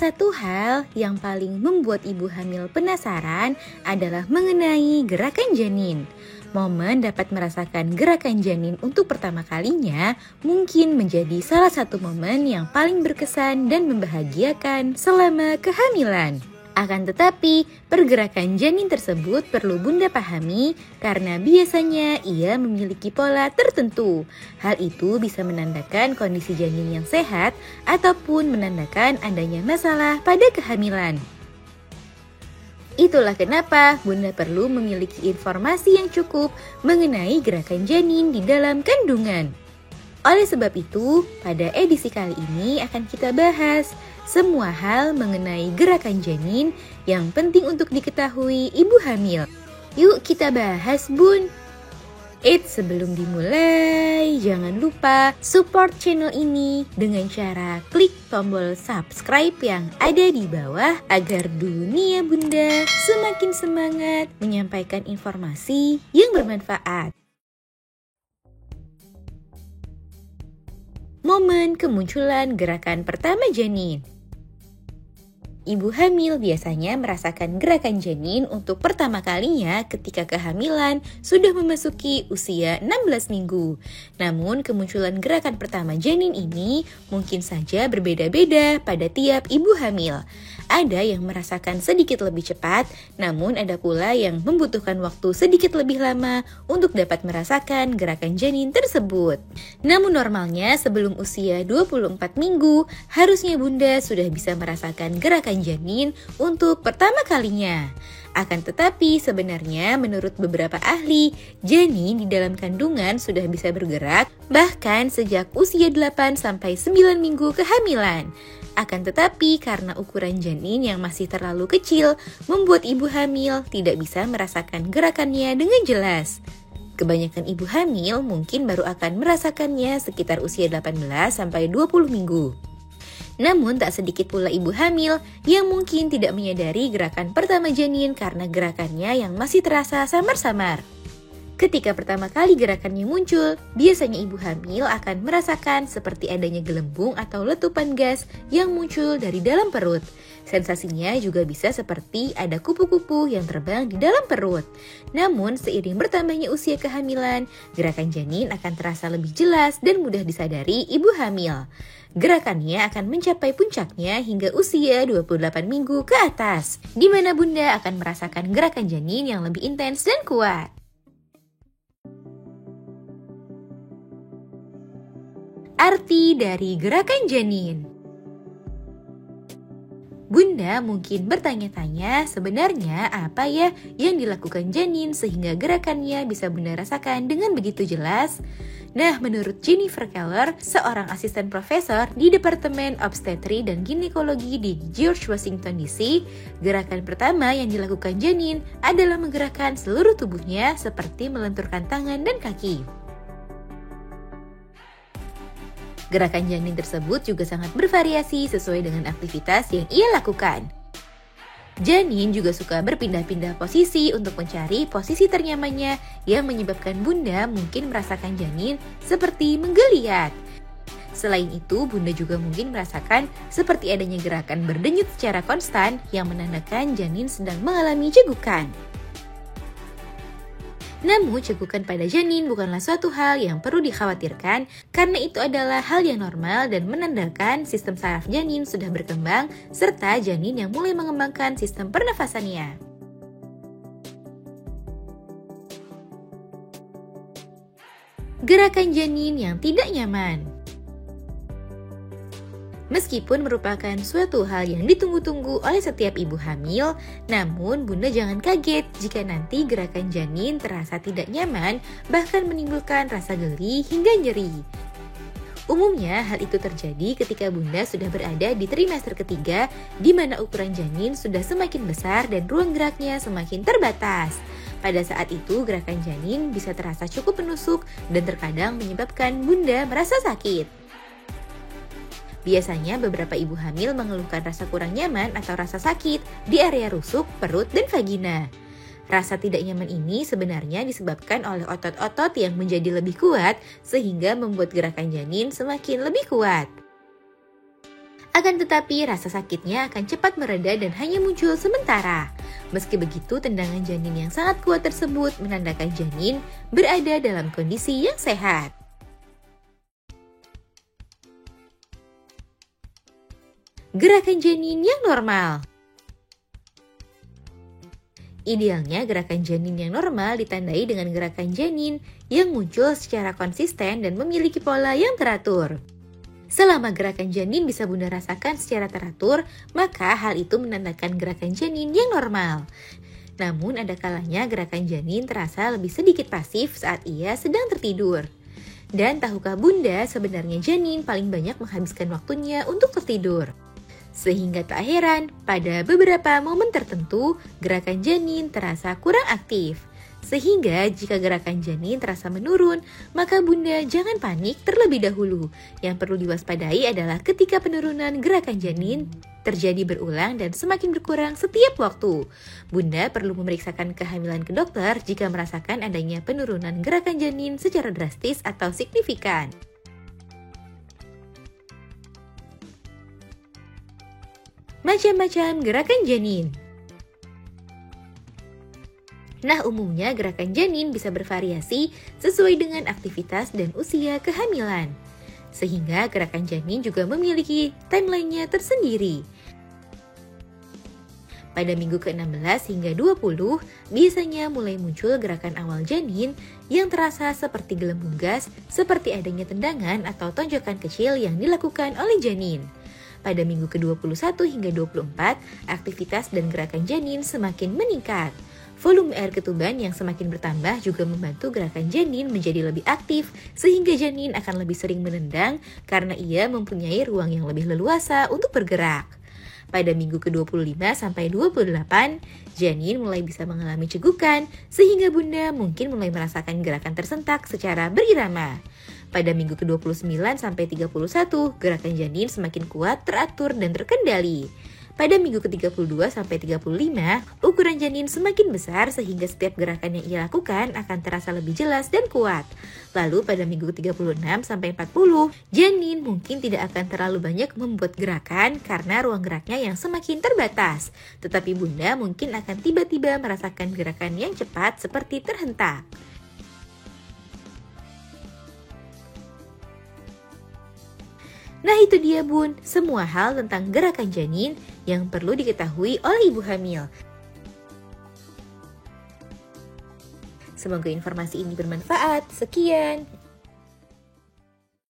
satu hal yang paling membuat ibu hamil penasaran adalah mengenai gerakan janin. Momen dapat merasakan gerakan janin untuk pertama kalinya mungkin menjadi salah satu momen yang paling berkesan dan membahagiakan selama kehamilan. Akan tetapi, pergerakan janin tersebut perlu Bunda pahami karena biasanya ia memiliki pola tertentu. Hal itu bisa menandakan kondisi janin yang sehat ataupun menandakan adanya masalah pada kehamilan. Itulah kenapa Bunda perlu memiliki informasi yang cukup mengenai gerakan janin di dalam kandungan. Oleh sebab itu, pada edisi kali ini akan kita bahas semua hal mengenai gerakan janin yang penting untuk diketahui ibu hamil. Yuk kita bahas, Bun. Sebelum dimulai, jangan lupa support channel ini dengan cara klik tombol subscribe yang ada di bawah agar dunia Bunda semakin semangat menyampaikan informasi yang bermanfaat. Momen kemunculan gerakan pertama janin. Ibu hamil biasanya merasakan gerakan janin untuk pertama kalinya ketika kehamilan sudah memasuki usia 16 minggu. Namun kemunculan gerakan pertama janin ini mungkin saja berbeda-beda pada tiap ibu hamil. Ada yang merasakan sedikit lebih cepat, namun ada pula yang membutuhkan waktu sedikit lebih lama untuk dapat merasakan gerakan janin tersebut. Namun normalnya sebelum usia 24 minggu, harusnya Bunda sudah bisa merasakan gerakan janin untuk pertama kalinya. Akan tetapi sebenarnya menurut beberapa ahli, janin di dalam kandungan sudah bisa bergerak bahkan sejak usia 8-9 minggu kehamilan. Akan tetapi karena ukuran janin yang masih terlalu kecil, membuat ibu hamil tidak bisa merasakan gerakannya dengan jelas. Kebanyakan ibu hamil mungkin baru akan merasakannya sekitar usia 18-20 minggu. Namun tak sedikit pula ibu hamil yang mungkin tidak menyadari gerakan pertama janin karena gerakannya yang masih terasa samar-samar. Ketika pertama kali gerakannya muncul, biasanya ibu hamil akan merasakan seperti adanya gelembung atau letupan gas yang muncul dari dalam perut. Sensasinya juga bisa seperti ada kupu-kupu yang terbang di dalam perut. Namun seiring bertambahnya usia kehamilan, gerakan janin akan terasa lebih jelas dan mudah disadari ibu hamil. Gerakannya akan mencapai puncaknya hingga usia 28 minggu ke atas, di mana Bunda akan merasakan gerakan janin yang lebih intens dan kuat. Arti dari gerakan janin. Bunda mungkin bertanya-tanya sebenarnya apa ya yang dilakukan janin sehingga gerakannya bisa Bunda rasakan dengan begitu jelas? Nah, menurut Jennifer Keller, seorang asisten profesor di Departemen Obstetri dan Ginekologi di George Washington DC, gerakan pertama yang dilakukan janin adalah menggerakkan seluruh tubuhnya seperti melenturkan tangan dan kaki. Gerakan janin tersebut juga sangat bervariasi sesuai dengan aktivitas yang ia lakukan. Janin juga suka berpindah-pindah posisi untuk mencari posisi ternyamannya yang menyebabkan Bunda mungkin merasakan janin seperti menggeliat. Selain itu, Bunda juga mungkin merasakan seperti adanya gerakan berdenyut secara konstan yang menandakan janin sedang mengalami cegukan. Namun, cegukan pada janin bukanlah suatu hal yang perlu dikhawatirkan karena itu adalah hal yang normal dan menandakan sistem saraf janin sudah berkembang serta janin yang mulai mengembangkan sistem pernafasannya. Gerakan janin yang tidak nyaman. Meskipun merupakan suatu hal yang ditunggu-tunggu oleh setiap ibu hamil, namun Bunda jangan kaget jika nanti gerakan janin terasa tidak nyaman, bahkan menimbulkan rasa geli hingga nyeri. Umumnya hal itu terjadi ketika Bunda sudah berada di trimester ketiga, di mana ukuran janin sudah semakin besar dan ruang geraknya semakin terbatas. Pada saat itu gerakan janin bisa terasa cukup menusuk dan terkadang menyebabkan Bunda merasa sakit. Biasanya beberapa ibu hamil mengeluhkan rasa kurang nyaman atau rasa sakit di area rusuk, perut, dan vagina. Rasa tidak nyaman ini sebenarnya disebabkan oleh otot-otot yang menjadi lebih kuat sehingga membuat gerakan janin semakin lebih kuat. Akan tetapi rasa sakitnya akan cepat mereda dan hanya muncul sementara. Meski begitu, tendangan janin yang sangat kuat tersebut menandakan janin berada dalam kondisi yang sehat. Gerakan janin yang normal. Idealnya gerakan janin yang normal ditandai dengan gerakan janin yang muncul secara konsisten dan memiliki pola yang teratur. Selama gerakan janin bisa Bunda rasakan secara teratur, maka hal itu menandakan gerakan janin yang normal. Namun ada kalanya gerakan janin terasa lebih sedikit pasif saat ia sedang tertidur. Dan tahukah Bunda sebenarnya janin paling banyak menghabiskan waktunya untuk tertidur? Sehingga tak heran, pada beberapa momen tertentu, gerakan janin terasa kurang aktif. Sehingga jika gerakan janin terasa menurun, maka Bunda jangan panik terlebih dahulu. Yang perlu diwaspadai adalah ketika penurunan gerakan janin terjadi berulang dan semakin berkurang setiap waktu. Bunda perlu memeriksakan kehamilan ke dokter jika merasakan adanya penurunan gerakan janin secara drastis atau signifikan. Macam-macam gerakan janin. Nah, umumnya gerakan janin bisa bervariasi sesuai dengan aktivitas dan usia kehamilan. Sehingga gerakan janin juga memiliki timeline-nya tersendiri. Pada minggu ke-16 hingga 20, biasanya mulai muncul gerakan awal janin yang terasa seperti gelembung gas, seperti adanya tendangan atau tonjokan kecil yang dilakukan oleh janin. Pada minggu ke-21 hingga 24, aktivitas dan gerakan janin semakin meningkat. Volume air ketuban yang semakin bertambah juga membantu gerakan janin menjadi lebih aktif, sehingga janin akan lebih sering menendang karena ia mempunyai ruang yang lebih leluasa untuk bergerak. Pada minggu ke-25 sampai 28, janin mulai bisa mengalami cegukan, sehingga Bunda mungkin mulai merasakan gerakan tersentak secara berirama. Pada minggu ke-29 sampai 31, gerakan janin semakin kuat, teratur, dan terkendali. Pada minggu ke-32 sampai 35, ukuran janin semakin besar sehingga setiap gerakan yang ia lakukan akan terasa lebih jelas dan kuat. Lalu pada minggu ke-36 sampai 40, janin mungkin tidak akan terlalu banyak membuat gerakan karena ruang geraknya yang semakin terbatas. Tetapi Bunda mungkin akan tiba-tiba merasakan gerakan yang cepat seperti terhentak. Nah, itu dia Bun, semua hal tentang gerakan janin yang perlu diketahui oleh ibu hamil. Semoga informasi ini bermanfaat. Sekian.